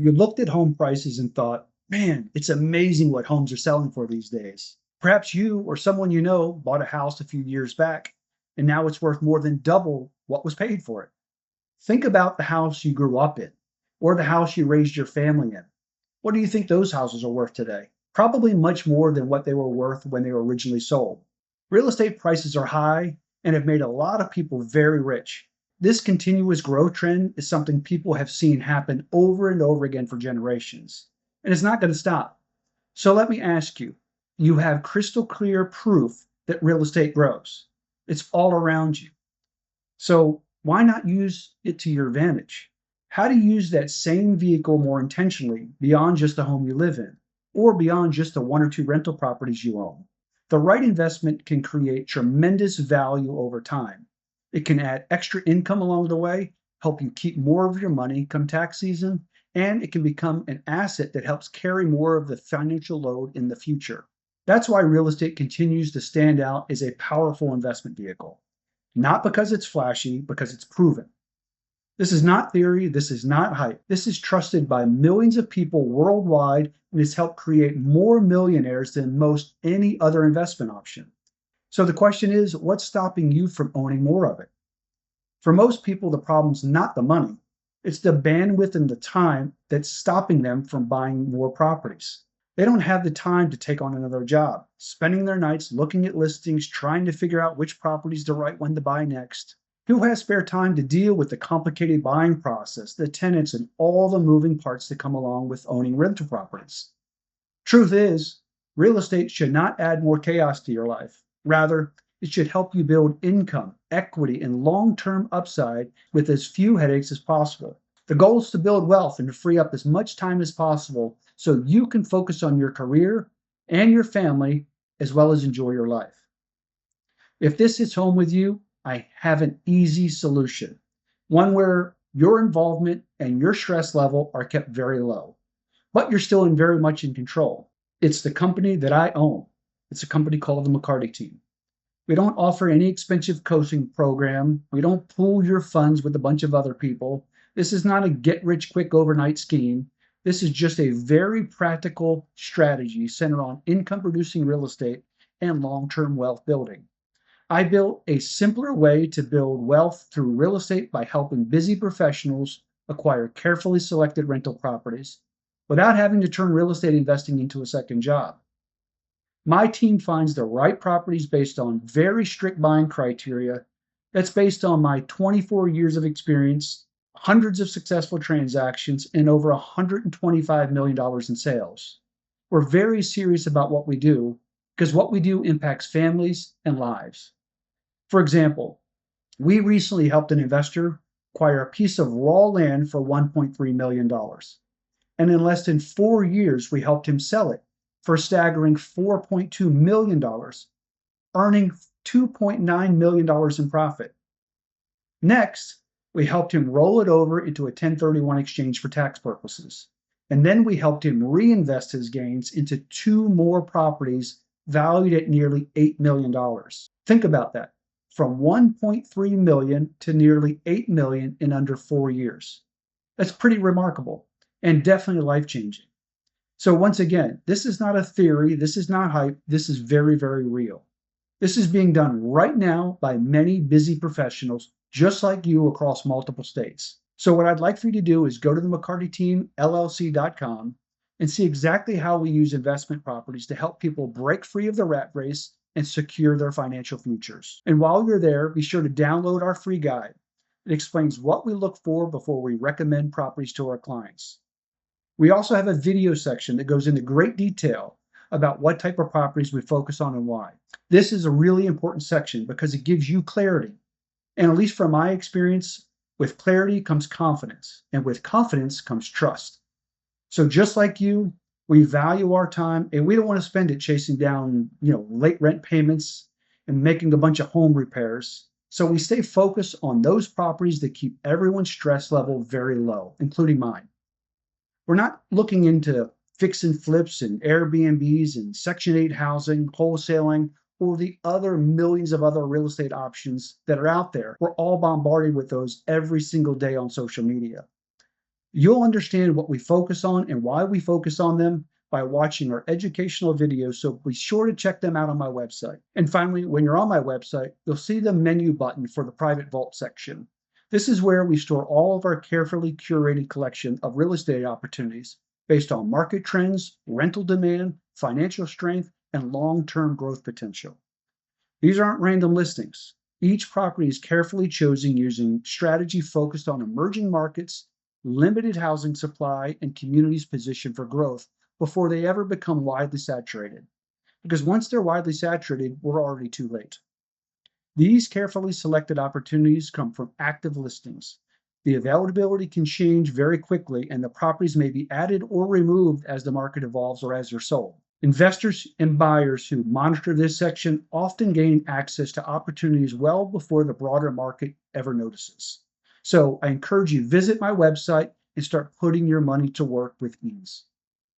you looked at home prices and thought, man, it's amazing what homes are selling for these days? Perhaps you or someone you know bought a house a few years back, and now it's worth more than double what was paid for it. Think about the house you grew up in, or the house you raised your family in. What do you think those houses are worth today? Probably much more than what they were worth when they were originally sold. Real estate prices are high and have made a lot of people very rich. This continuous growth trend is something people have seen happen over and over again for generations, and it's not going to stop. So let me ask you, you have crystal clear proof that real estate grows. It's all around you. So why not use it to your advantage? How to use that same vehicle more intentionally beyond just the home you live in, or beyond just the one or two rental properties you own? The right investment can create tremendous value over time. It can add extra income along the way, help you keep more of your money come tax season, and it can become an asset that helps carry more of the financial load in the future. That's why real estate continues to stand out as a powerful investment vehicle. Not because it's flashy, because it's proven. This is not theory, this is not hype. This is trusted by millions of people worldwide and has helped create more millionaires than most any other investment option. So the question is, what's stopping you from owning more of it? For most people, the problem's not the money. It's the bandwidth and the time that's stopping them from buying more properties. They don't have the time to take on another job, spending their nights looking at listings, trying to figure out which property's the right one to buy next. Who has spare time to deal with the complicated buying process, the tenants, and all the moving parts that come along with owning rental properties? Truth is, real estate should not add more chaos to your life. Rather, it should help you build income, equity, and long-term upside with as few headaches as possible. The goal is to build wealth and to free up as much time as possible so you can focus on your career and your family as well as enjoy your life. If this hits home with you, I have an easy solution, one where your involvement and your stress level are kept very low, but you're still very much in control. It's the company that I own. It's a company called the McCarty Team. We don't offer any expensive coaching program. We don't pool your funds with a bunch of other people. This is not a get-rich-quick overnight scheme. This is just a very practical strategy centered on income-producing real estate and long-term wealth building. I built a simpler way to build wealth through real estate by helping busy professionals acquire carefully selected rental properties without having to turn real estate investing into a second job. My team finds the right properties based on very strict buying criteria that's based on my 24 years of experience, hundreds of successful transactions, and over $125 million in sales. We're very serious about what we do because what we do impacts families and lives. For example, we recently helped an investor acquire a piece of raw land for $1.3 million. And in less than 4 years, we helped him sell it for a staggering $4.2 million, earning $2.9 million in profit. Next, we helped him roll it over into a 1031 exchange for tax purposes. And then we helped him reinvest his gains into 2 more properties valued at nearly $8 million. Think about that. From 1.3 million to nearly 8 million in under 4 years. That's pretty remarkable and definitely life-changing. So once again, this is not a theory, this is not hype, this is very, very real. This is being done right now by many busy professionals just like you across multiple states. So what I'd like for you to do is go to the McCartyTeamLLC.com and see exactly how we use investment properties to help people break free of the rat race and secure their financial futures. And while you're there, be sure to download our free guide. It explains what we look for before we recommend properties to our clients. We also have a video section that goes into great detail about what type of properties we focus on and why. This is a really important section because it gives you clarity. And at least from my experience, with clarity comes confidence, and with confidence comes trust. So just like you, we value our time and we don't want to spend it chasing down, late rent payments and making a bunch of home repairs. So we stay focused on those properties that keep everyone's stress level very low, including mine. We're not looking into fix and flips and Airbnbs and Section 8 housing, wholesaling, or the other millions of other real estate options that are out there. We're all bombarded with those every single day on social media. You'll understand what we focus on and why we focus on them by watching our educational videos, so be sure to check them out on my website. And finally, when you're on my website, you'll see the menu button for the private vault section. This is where we store all of our carefully curated collection of real estate opportunities based on market trends, rental demand, financial strength, and long-term growth potential. These aren't random listings. Each property is carefully chosen using strategy focused on emerging markets, limited housing supply, and communities positioned for growth before they ever become widely saturated. Because once they're widely saturated, we're already too late. These carefully selected opportunities come from active listings. The availability can change very quickly, and the properties may be added or removed as the market evolves or as they're sold. Investors and buyers who monitor this section often gain access to opportunities well before the broader market ever notices. So I encourage you to visit my website and start putting your money to work with ease.